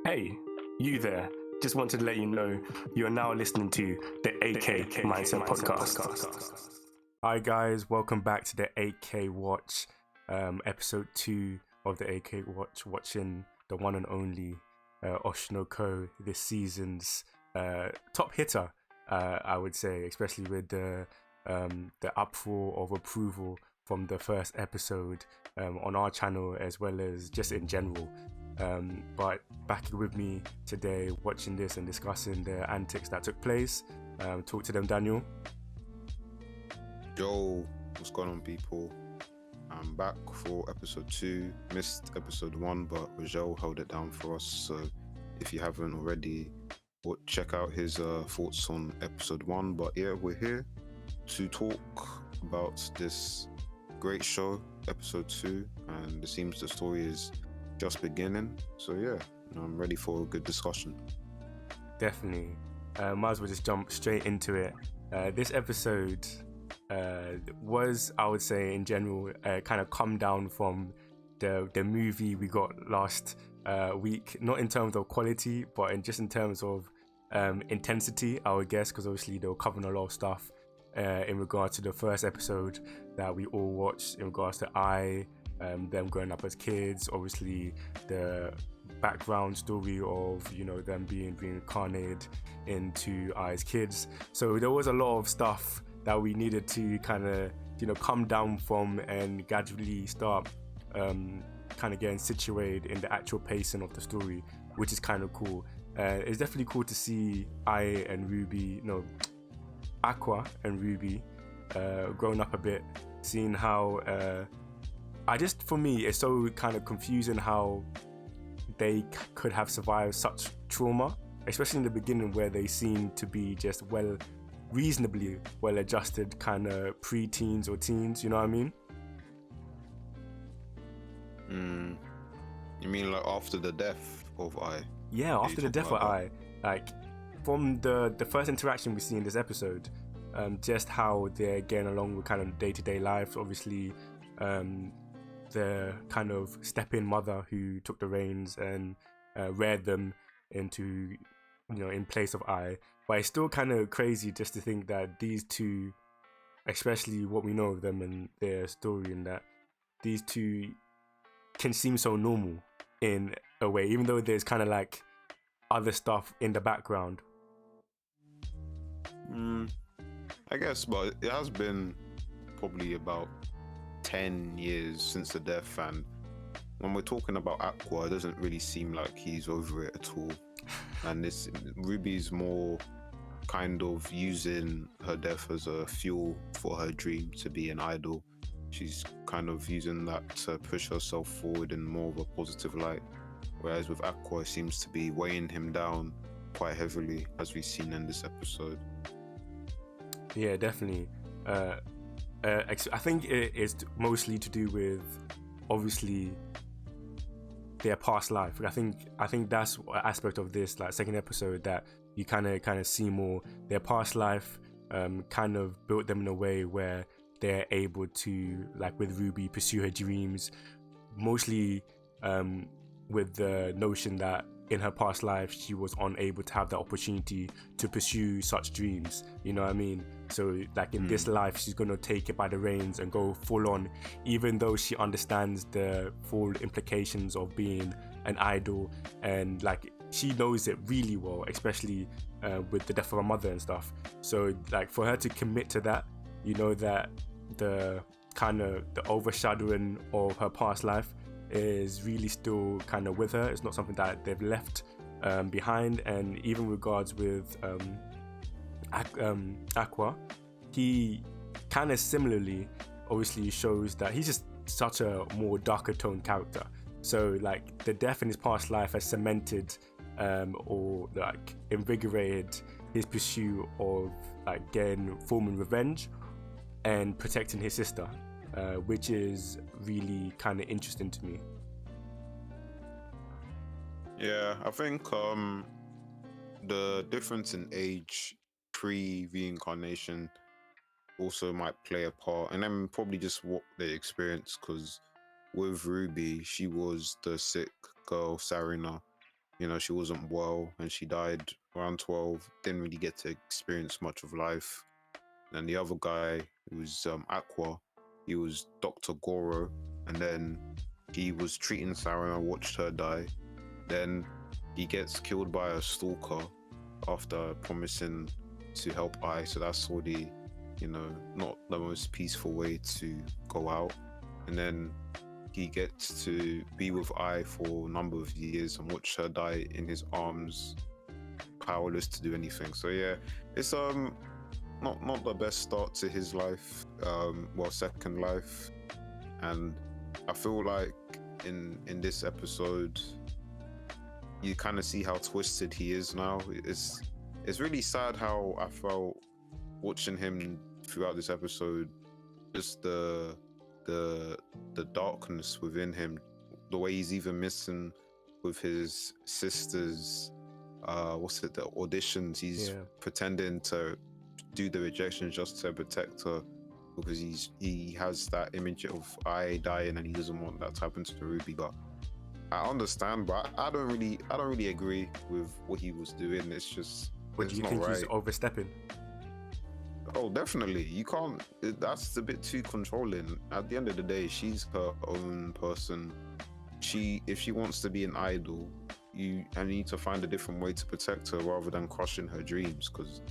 Hey, you there. Just wanted to let you know you are now listening to the AK Mindset Podcast. Hi, guys. Welcome back to the AK Watch, episode 2 of the AK Watch, watching the one and only OSHI this season's top hitter, I would say, especially with the uproar of approval from the first episode on our channel as well as just in general. But back with me today, watching this and discussing the antics that took place. Talk to them, Daniel. Yo, what's going on, people? I'm back for episode 2. Missed episode 1, but Rajel held it down for us. So if you haven't already, check out his thoughts on episode 1. But yeah, we're here to talk about this great show, episode 2, and it seems the story is just beginning. So yeah, I'm ready for a good discussion. Definitely. Might as well just jump straight into it. This episode was, I would say, in general, kind of come down from the movie we got last week. Not in terms of quality, but in terms of intensity, I would guess, because obviously they were covering a lot of stuff in regards to the first episode that we all watched, in regards to them growing up as kids, obviously the background story of them being reincarnated into as kids. So there was a lot of stuff that we needed to kind of come down from and gradually start kind of getting situated in the actual pacing of the story, which is kind of cool. It's definitely cool to see Aqua and Ruby growing up a bit, seeing how for me, it's so kind of confusing how they could have survived such trauma, especially in the beginning where they seem to be just reasonably well adjusted kind of pre-teens or teens, you know what I mean? You mean like after the death of I? Yeah, after the death of I, like from the first interaction we see in this episode, just how they're getting along with kind of day-to-day life. Obviously, the kind of step-in mother who took the reins and reared them into, in place of I. But it's still kind of crazy just to think that these two, especially what we know of them and their story, and that these two can seem so normal in a way, even though there's kind of like other stuff in the background. I guess, but it has been probably about 10 years since the death, and when we're talking about Aqua, it doesn't really seem like he's over it at all. And this Ruby's more kind of using her death as a fuel for her dream to be an idol. She's kind of using that to push herself forward in more of a positive light, whereas with Aqua, it seems to be weighing him down quite heavily, as we've seen in this episode. Yeah, definitely. I think it is mostly to do with, obviously, their past life. I think that's an aspect of this second episode that you kind of see more. Their past life kind of built them in a way where they're able to, like with Ruby, pursue her dreams, mostly with the notion that in her past life she was unable to have the opportunity to pursue such dreams, you know what I mean? So like in this life, she's gonna take it by the reins and go full on, even though she understands the full implications of being an idol, and like she knows it really well, especially with the death of her mother and stuff. So like for her to commit to that, that the kind of the overshadowing of her past life is really still kind of with her. It's not something that they've left behind. And even regards with Aqua, he kind of similarly obviously shows that he's just such a more darker tone character. So like the death in his past life has cemented or like invigorated his pursuit of like forming revenge and protecting his sister, which is really kind of interesting to me. Yeah, I think the difference in age pre-reincarnation also might play a part, and then probably just what they experienced, because with Ruby, she was the sick girl Sarina, you know, she wasn't well and she died around 12. Didn't really get to experience much of life. And the other guy, who was Aqua, he was Dr. Goro, and then he was treating Sarah and watched her die. Then he gets killed by a stalker after promising to help Ai. So that's already, you know, not the most peaceful way to go out. And then he gets to be with Ai for a number of years and watch her die in his arms, powerless to do anything. So yeah, it's not the best start to his life, well, second life. And I feel like in this episode you kind of see how twisted he is now. It's really sad how I felt watching him throughout this episode, just the darkness within him, the way he's even missing with his sister's the auditions. He's pretending to do the rejections just to protect her, because he has that image of I dying and he doesn't want that to happen to Ruby. But I understand, but I don't really agree with what he was doing. It's just, But do you think he's overstepping? Oh, definitely. You can't. That's a bit too controlling. At the end of the day, she's her own person. If she wants to be an idol, you need to find a different way to protect her rather than crushing her dreams. Because,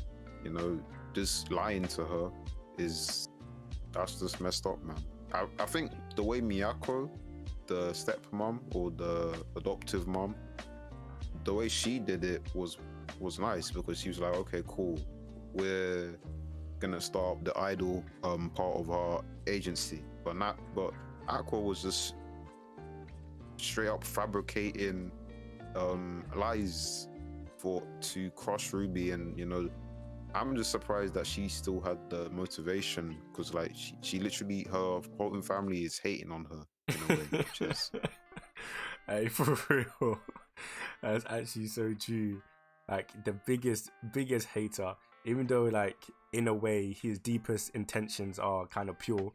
you know, just lying to her that's just messed up, man. I think the way Miyako, the stepmom or the adoptive mom, the way she did it was nice, because she was like, okay, cool, we're gonna start the idol part of our agency. But Aqua was just straight up fabricating lies to crush Ruby. And you know, I'm just surprised that she still had the motivation, because like she literally, her whole family is hating on her in a way, which is hey, for real. That's actually so true. Like the biggest hater, even though like in a way his deepest intentions are kind of pure,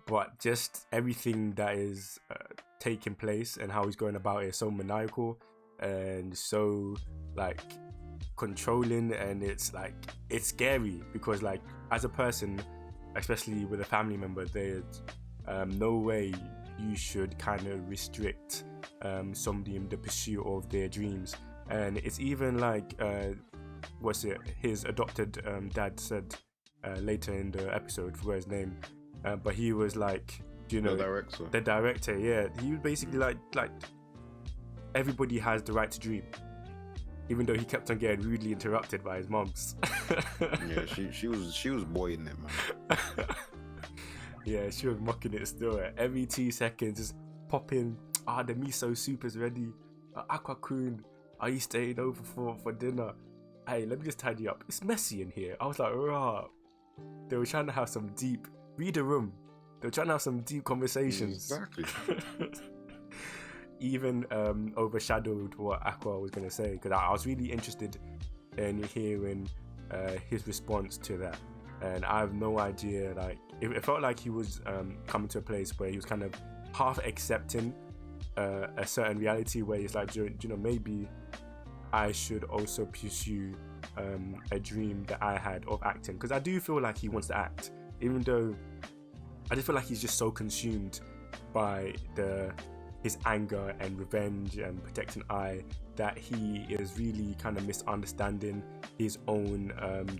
but just everything that is taking place and how he's going about it is so maniacal and so like controlling. And it's like, it's scary, because like as a person, especially with a family member, there's no way you should kind of restrict somebody in the pursuit of their dreams. And it's even like his adopted dad said later in the episode, forgot his name, but he was like, you know, the director, yeah, he was basically like everybody has the right to dream, even though he kept on getting rudely interrupted by his moms. Yeah, she was boying it, man. Yeah, she was mocking it still. Every 2 seconds, just pop in, the miso soup is ready. Aqua-kun, are you staying over for dinner? Hey, let me just tidy up. It's messy in here. I was like, rah. They were trying to have some deep, read the room. They were trying to have some deep conversations. Exactly. Even overshadowed what Aqua was going to say, because I was really interested in hearing his response to that. And I have no idea, like, it felt like he was coming to a place where he was kind of half accepting a certain reality, where he's like, you know, maybe I should also pursue a dream that I had of acting, because I do feel like he wants to act, even though I just feel like he's just so consumed by his anger and revenge and protecting Ai that he is really kind of misunderstanding his own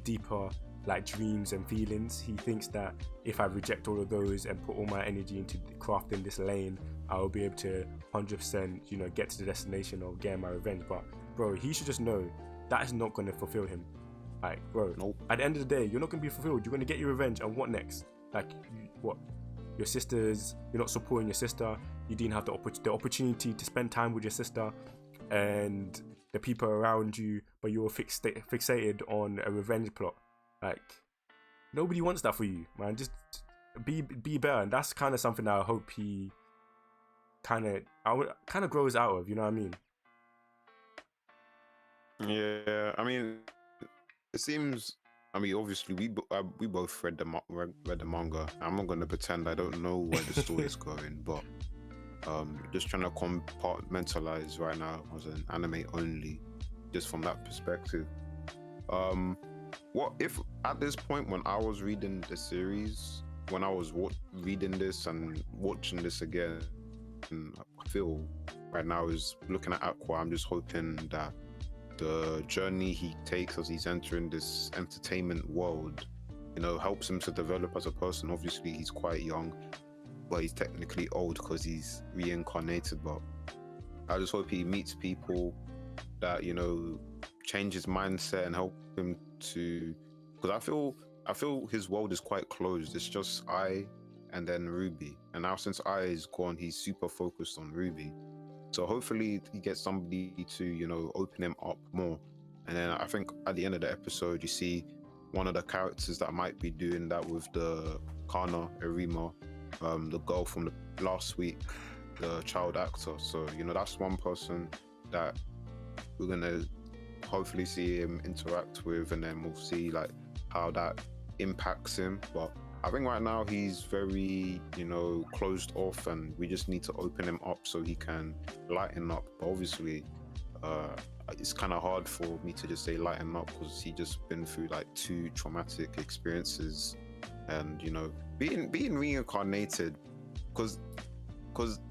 deeper like dreams and feelings. He thinks that if I reject all of those and put all my energy into crafting this lane, I will be able to 100%, you know, get to the destination of getting my revenge. But bro, he should just know that is not going to fulfill him. Like, bro, nope. At the end of the day, you're not going to be fulfilled. You're going to get your revenge, and what next? Like, what? Your sisters, you're not supporting your sister. You didn't have the opportunity to spend time with your sister and the people around you, but you're fixated on a revenge plot. Like, nobody wants that for you, man. Just be better. And that's kind of something that I hope he kind of grows out of, you know what I mean? Yeah, I mean, it seems, I mean, obviously we both read the manga. I'm not going to pretend I don't know where the story is going, but Just trying to compartmentalize right now as an anime only, just from that perspective. What if at this point when I was reading the series, when I was reading this and watching this again, I feel right now is looking at Aqua, I'm just hoping that the journey he takes as he's entering this entertainment world, helps him to develop as a person. Obviously, he's quite young, but he's technically old because he's reincarnated. But I just hope he meets people that change his mindset and help him to, because I feel his world is quite closed. It's just I and then Ruby, and now since I is gone, he's super focused on Ruby. So hopefully he gets somebody to open him up more. And then I think at the end of the episode, you see one of the characters that might be doing that with the Kana Erima, the girl from the last week, the child actor. So that's one person that we're gonna hopefully see him interact with, and then we'll see like how that impacts him. But I think right now he's very closed off, and we just need to open him up so he can lighten up. But obviously it's kind of hard for me to just say lighten up, because he just been through like 2 traumatic experiences, and being reincarnated, because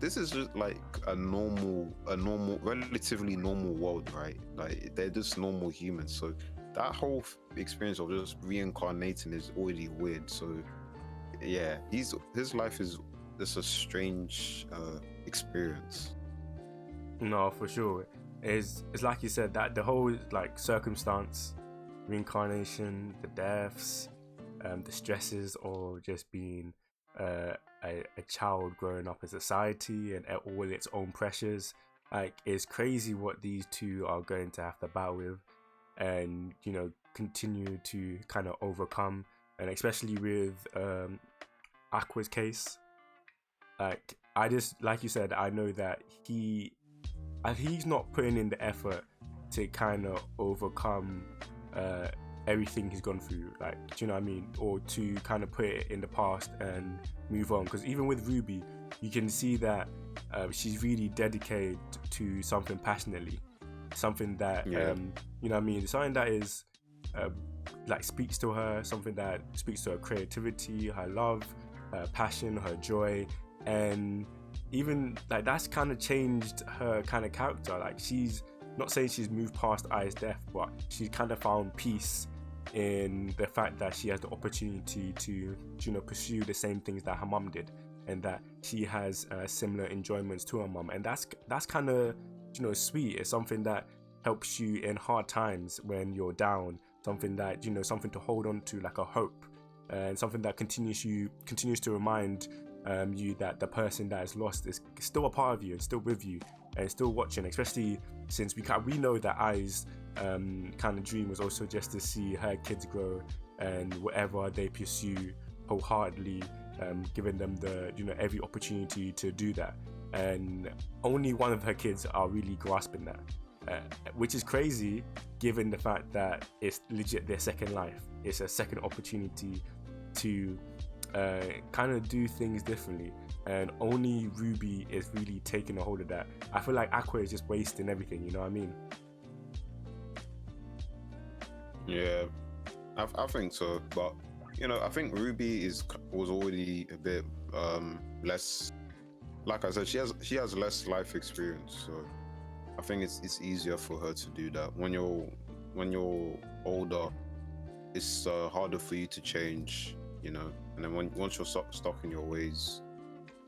this is just like a relatively normal world, right? Like they're just normal humans. So that whole experience of just reincarnating is already weird. So yeah, his life is just a strange experience. No, for sure. It's like you said, that the whole like circumstance, reincarnation, the deaths, the stresses, or just being a child growing up in society and all its own pressures. Like, it's crazy what these two are going to have to battle with, and continue to kind of overcome. And especially with Aqua's case, like you said, I know that he's not putting in the effort to kind of overcome everything he's gone through, like, do you know what I mean, or to kind of put it in the past and move on. Because even with Ruby, you can see that she's really dedicated to something passionately, something that you know what I mean, something that is like speaks to her, something that speaks to her creativity, her love, her passion, her joy. And even like that's kind of changed her kind of character. Like, she's not saying she's moved past Ai's death, but she's kind of found peace in the fact that she has the opportunity to pursue the same things that her mum did, and that she has similar enjoyments to her mum. And that's kind of sweet. It's something that helps you in hard times when you're down, something that something to hold on to, like a hope, and something that continues to remind you that the person that is lost is still a part of you and still with you and still watching. Especially since we know that Ai's kind of dream was also just to see her kids grow, and whatever they pursue wholeheartedly, giving them the every opportunity to do that. And only one of her kids are really grasping that, which is crazy given the fact that it's legit their second life. It's a second opportunity to kind of do things differently, and only Ruby is really taking a hold of that. I feel like Aqua is just wasting everything, you know what I mean? Yeah, I think so. But I think Ruby was already a bit less, like I said, she has less life experience, so I think it's easier for her to do that. When you're older, it's harder for you to change, and then once you're stuck in your ways,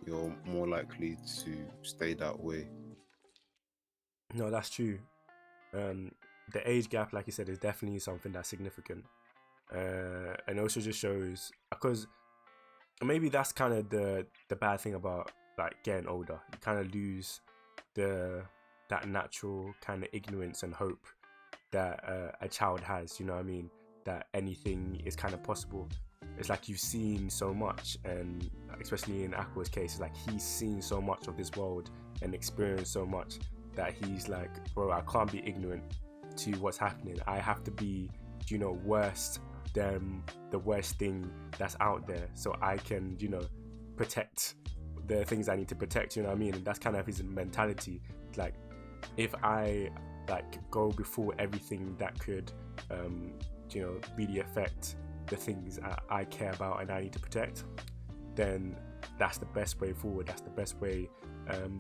you're more likely to stay that way. No, that's true. The age gap, like you said, is definitely something that's significant, and also just shows, because maybe that's kind of the bad thing about like getting older. You kind of lose that natural kind of ignorance and hope that a child has, you know what I mean, that anything is kind of possible. It's like you've seen so much, and especially in Aqua's case, it's like he's seen so much of this world and experienced so much that he's like, bro, I can't be ignorant to what's happening. I have to be, worse than the worst thing that's out there, so I can, protect the things I need to protect, you know what I mean? And that's kind of his mentality. Like, if I like go before everything that could really affect the things I care about and I need to protect, then that's the best way forward. That's the best way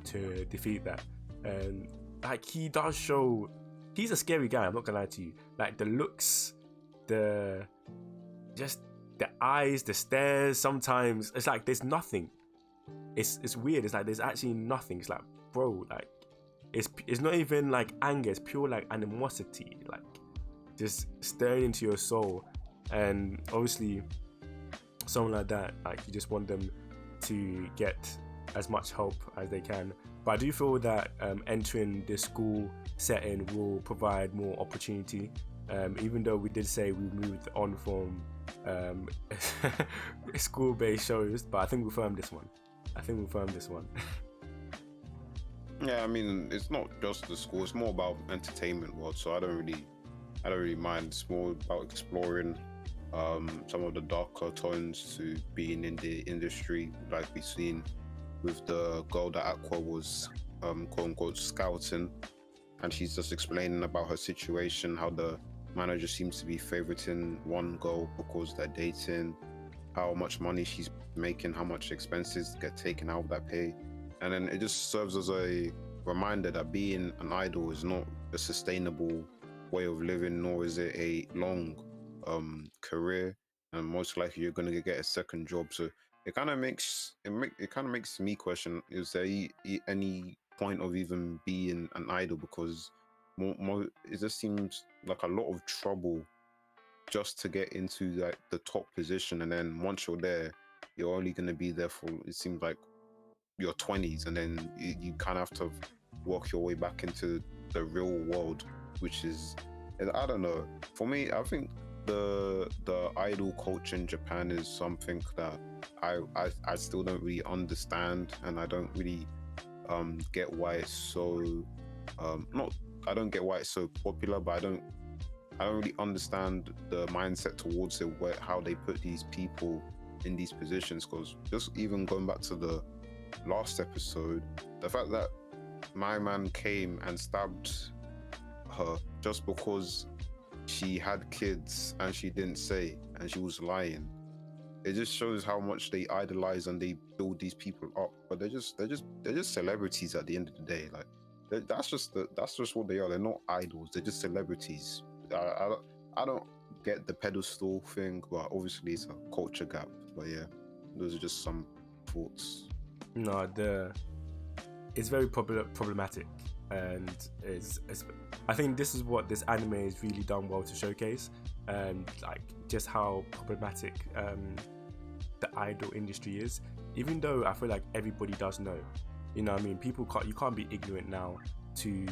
to defeat that. And like, he does show, he's a scary guy, I'm not gonna lie to you. Like, the looks, the eyes, the stares, sometimes it's like there's nothing. It's weird. It's like there's actually nothing. It's like, bro, like it's not even like anger, it's pure like animosity, like just staring into your soul. And obviously someone like that, like, you just want them to get as much help as they can. But I do feel that entering the school setting will provide more opportunity, even though we did say we moved on from school-based shows, but I think we filmed this one. Yeah, I mean, it's not just the school, it's more about entertainment world, so I don't really mind. It's more about exploring some of the darker tones to being in the industry, like we've seen with the girl that Aqua was quote unquote scouting, and she's just explaining about her situation, how the manager seems to be favoriting one girl because they're dating, how much money she's making, how much expenses get taken out of that pay. And then it just serves as a reminder that being an idol is not a sustainable way of living, nor is it a long career, and most likely you're going to get a second job. So it kind of makes me question, is there any point of even being an idol? Because it just seems like a lot of trouble just to get into like the top position, and then once you're there, you're only going to be there for, it seems like, your 20s, and then you kind of have to work your way back into the real world, which is, I don't know, for me, I think the idol culture in Japan is something that I still don't really understand, and I don't really get why it's so I don't get why it's so popular, but I don't really understand the mindset towards it, how they put these people in these positions. Because just even going back to the last episode, the fact that my man came and stabbed her just because she had kids and she didn't say, and she was lying, it just shows how much they idolize and they build these people up. But they're just celebrities at the end of the day. Like, that's just what they are. They're not idols, they're just celebrities. I don't get the pedestal thing, but obviously it's a culture gap. But yeah, those are just some thoughts. No, it's very problematic, and I think this is what this anime has really done well to showcase, and like just how problematic the idol industry is. Even though I feel like everybody does know, you know what I mean, you can't be ignorant now to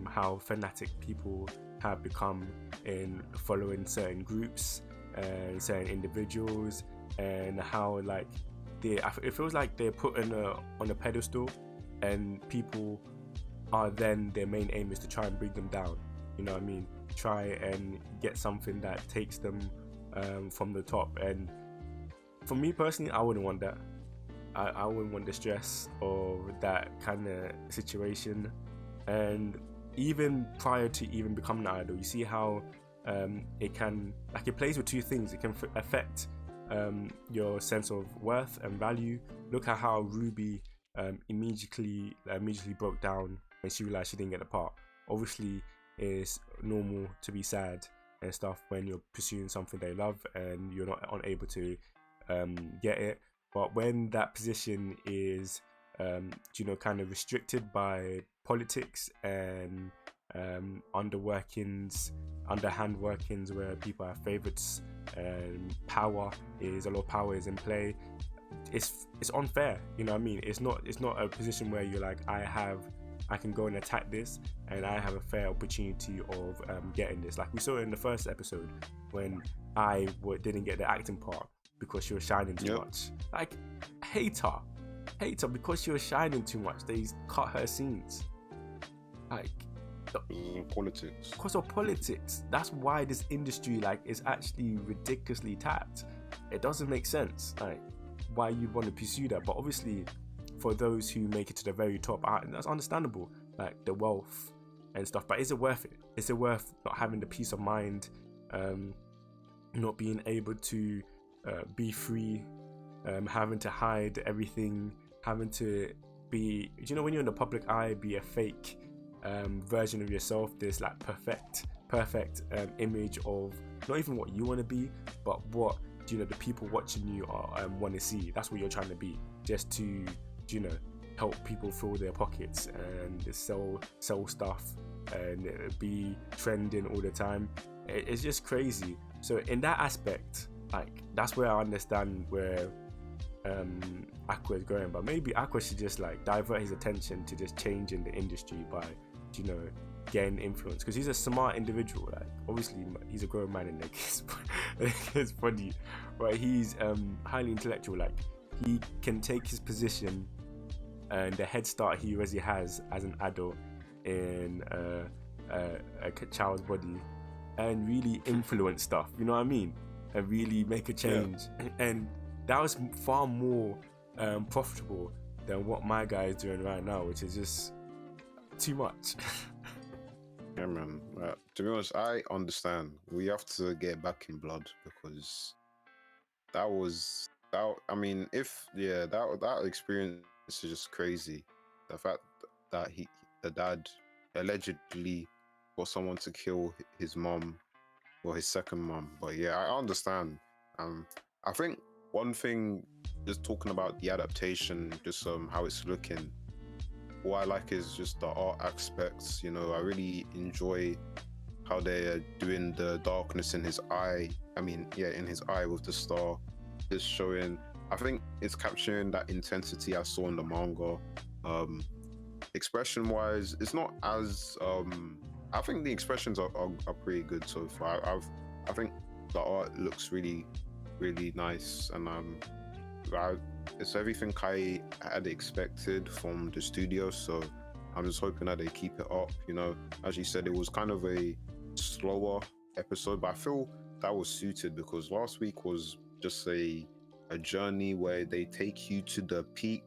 how fanatic people have become in following certain groups and certain individuals, and how like it feels like they're put on a pedestal, and people are then, their main aim is to try and bring them down, you know what I mean, try and get something that takes them from the top. And for me personally, I wouldn't want that. I wouldn't want the stress of that kind of situation. And even prior to even becoming an idol, you see how it can, like, it plays with two things. It can affect your sense of worth and value. Look at how Ruby immediately broke down when she realized she didn't get the part. Obviously, it's normal to be sad and stuff when you're pursuing something they love and you're not unable to get it. But when that position is kind of restricted by politics and underhand workings where people have favorites and a lot of power is in play, it's unfair, you know what I mean. It's not a position where you're like, I can go and attack this and I have a fair opportunity of getting this. Like we saw in the first episode when I didn't get the acting part because she was shining too much. Like, hate her because she was shining too much. They cut her scenes. Like, politics. Because of politics. That's why this industry is actually ridiculously tapped. It doesn't make sense. Like, why you'd want to pursue that. But obviously, for those who make it to the very top, that's understandable, like the wealth and stuff. But is it worth it? Is it worth not having the peace of mind, not being able to be free, having to hide everything, having to be, when you're in the public eye, be a fake version of yourself, this like perfect image of not even what you want to be, but what the people watching you are want to see. That's what you're trying to be, just to help people fill their pockets and sell stuff and be trending all the time. It's just crazy. So in that aspect, like, that's where I understand where Aqua is going. But maybe Aqua should just like divert his attention to just changing the industry by getting influence, because he's a smart individual. Like, obviously he's a grown man in his body, but he's highly intellectual. Like, he can take his position and the head start he already has as an adult in a child's body and really influence stuff, you know what I mean, and really make a change. And that was far more profitable than what my guy is doing right now, which is just too much. Yeah, man. To be honest, I understand. We have to get back in blood, because that. I mean, that experience is just crazy. The fact that the dad allegedly got someone to kill his mom, or his second mom. But yeah, I understand. I think one thing, just talking about the adaptation, just how it's looking, what I like is just the art aspects. I really enjoy how they're doing the darkness in his eye. In his eye with the star, just showing. I think it's capturing that intensity I saw in the manga. Expression wise, it's not as I think the expressions are pretty good so far. I think the art looks really, really nice, and it's everything I had expected from the studio. So I'm just hoping that they keep it up. As you said, it was kind of a slower episode, but I feel that was suited, because last week was just a journey where they take you to the peak.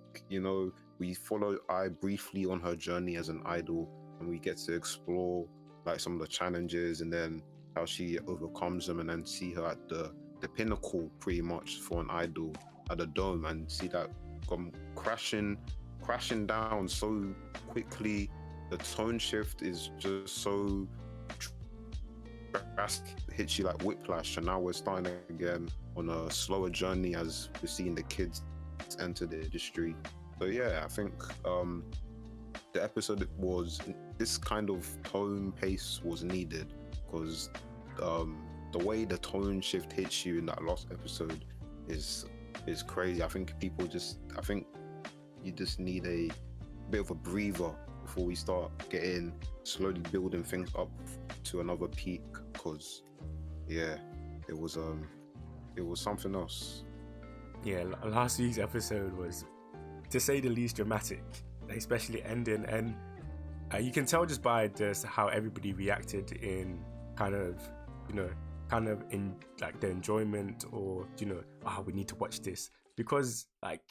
We follow Ai briefly on her journey as an idol, and we get to explore like some of the challenges and then how she overcomes them, and then see her at the pinnacle pretty much for an idol at the dome, and see that come crashing down so quickly. The tone shift is just so drastic, hits you like whiplash, and now we're starting again on a slower journey as we're seeing the kids enter the industry. So yeah, I think the episode was, this kind of tone pace was needed, because the way the tone shift hits you in that last episode is crazy. I think you just need a bit of a breather before we start slowly building things up to another peak, because yeah, it was something else. Yeah, last week's episode was, to say the least, dramatic, especially ending, and you can tell just by just how everybody reacted in kind of in like the enjoyment, or we need to watch this, because like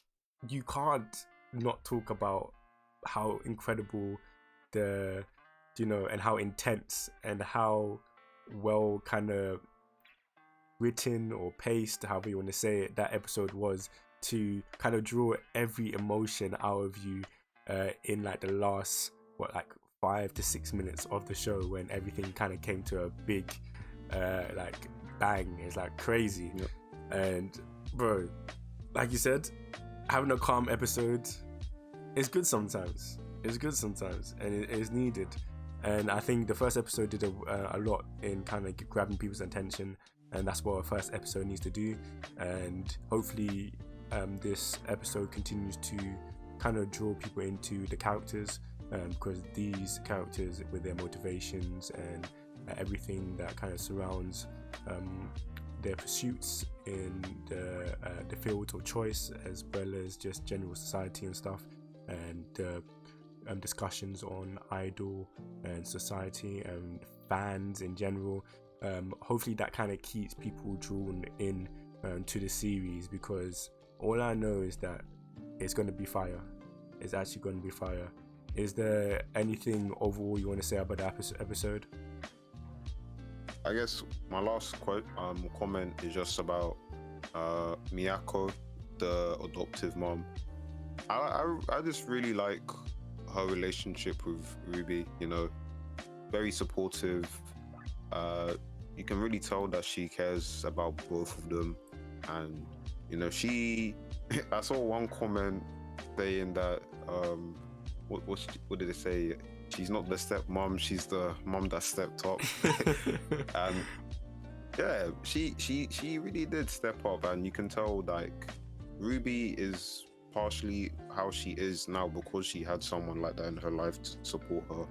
you can't not talk about how incredible and how intense and how well kind of written or paced, however you want to say it, that episode was, to kind of draw every emotion out of you in like the last 5 to 6 minutes of the show, when everything kind of came to a big like bang. It's like crazy. Yep. And bro, like you said, having a calm episode is good sometimes. And it is needed. And I think the first episode did a lot in kind of grabbing people's attention, and that's what a first episode needs to do. And hopefully this episode continues to kind of draw people into the characters, because these characters, with their motivations and everything that kind of surrounds their pursuits in the field of choice, as well as just general society and stuff, and discussions on idol and society and fans in general. Hopefully that kind of keeps people drawn in to the series, because all I know is that it's going to be fire. It's actually going to be fire. Is there anything overall you want to say about the episode? I guess my last comment is just about Miyako, the adoptive mom. I just really like her relationship with Ruby. You know, very supportive. You can really tell that she cares about both of them, and you know, I saw one comment saying that what did it say? She's not the stepmom, she's the mom that stepped up. And yeah, she really did step up, and you can tell like Ruby is partially how she is now because she had someone like that in her life to support her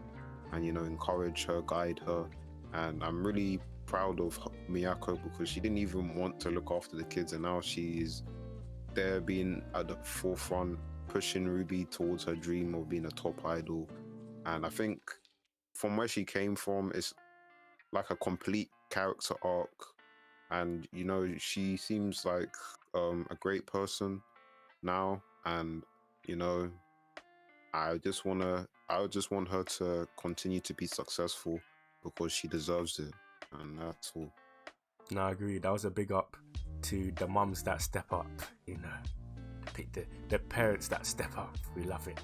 and, you know, encourage her, guide her. And I'm really proud of Miyako because she didn't even want to look after the kids, and now she's there being at the forefront, pushing Ruby towards her dream of being a top idol. And I think from where she came from, it's like a complete character arc. And, you know, she seems like a great person now. And, you know, I just want her to continue to be successful because she deserves it. And that's all. No, I agree. That was a big up to the mums that step up, you know, the parents that step up. We love it.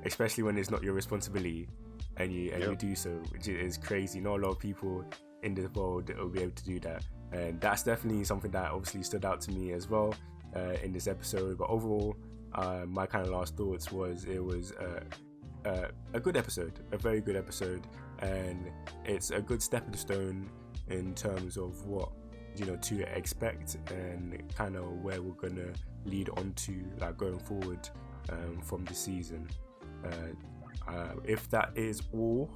Especially when it's not your responsibility and you do so, which is crazy. Not a lot of people in the world will be able to do that, and that's definitely something that obviously stood out to me as well in this episode. But overall, my kind of last thoughts was it was a good episode, a very good episode, and it's a good stepping stone in terms of what, you know, to expect and kind of where we're gonna lead on to, like, going forward from the season. If that is all,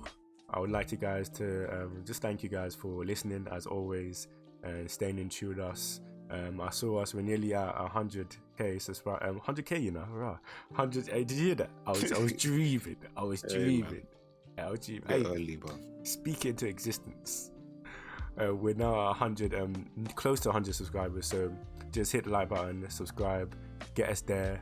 I would like you guys to just thank you guys for listening as always and staying in tune with us. I saw us, we're nearly at 100k subscribers. 100k, you know, 100. Hey, did you hear that? I was dreaming. I was dreaming. Hey, early, bro. Speak into existence. We're now at 100, close to 100 subscribers. So just hit the like button, subscribe, get us there.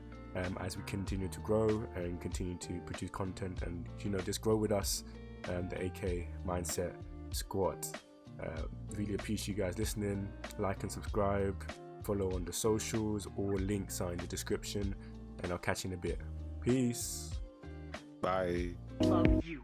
As we continue to grow and continue to produce content, and, you know, just grow with us, the AK Mindset Squad. Really appreciate you guys listening. Like and subscribe, follow on the socials, all links are in the description, and I'll catch you in a bit. Peace. Bye. Love you.